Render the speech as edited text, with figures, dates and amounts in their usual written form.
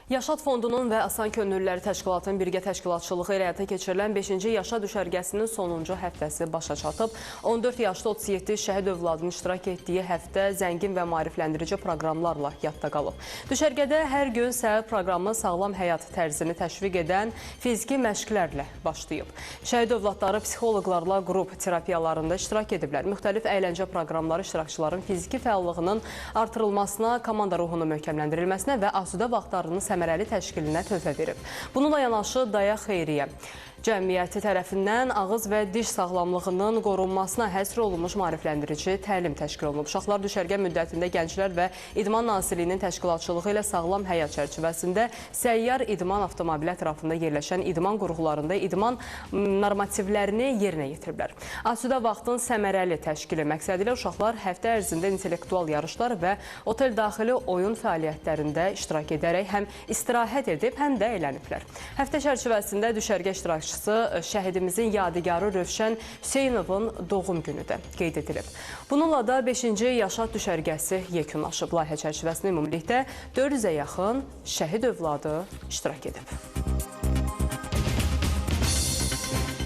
Yaşad Fondunun və Asan Könüllüləri Təşkilatının birgə təşkilatçılığı ilə həyata keçirilən 5-ci Yaşad düşərgəsinin sonuncu həftəsi başa çatıb. 14 yaşlı 37 şəhid övladının iştirak etdiyi həftə zəngin və maarifləndirici proqramlarla yadda qalıb. Düşərgədə hər gün səhər proqramı sağlam həyat tərzini təşviq edən fiziki məşqlərlə başlayıb. Şəhid övladları psixoloqlarla qrup terapiyalarında iştirak ediblər. Müxtəlif əyləncə proqramları iştirakçıların fiziki fəallığının artırılmasına, komanda ruhunun möhkəmləndirilməsinə və asudə vaxtlarının səmərəli təşkilinə töhfə verib. Bununla yanaşı Daya Xeyriyyə Cəmiyyəti tərəfindən ağız və diş sağlamlığının qorunmasına həsr olunmuş maarifləndirici təlim təşkil olunub. Uşaqlar düşərgə müddətində Gənclər və İdman Nazirliyinin təşkilatçılığı ilə sağlam həyat çərçivəsində səyyar idman avtomobili ətrafında yerləşən idman qurğularında idman normativlərini yerinə yetiriblər. Asudə vaxtın səmərəli təşkili məqsədilə uşaqlar həftə ərzində intellektual yarışlar və otel daxili oyun fəaliyyətlərində iştirak edərək həm istirahət edib, həm də əyləniblər. Həftə çərçivəsində düşərgə iştirakçısı şəhidimizin yadigarı Rövşən Hüseynovun doğum günü də qeyd edilib. Bununla da 5-ci Yaşad düşərgəsi yekunlaşıb. Layihə çərçivəsində ümumilikdə 400-ə yaxın şəhid övladı iştirak edib.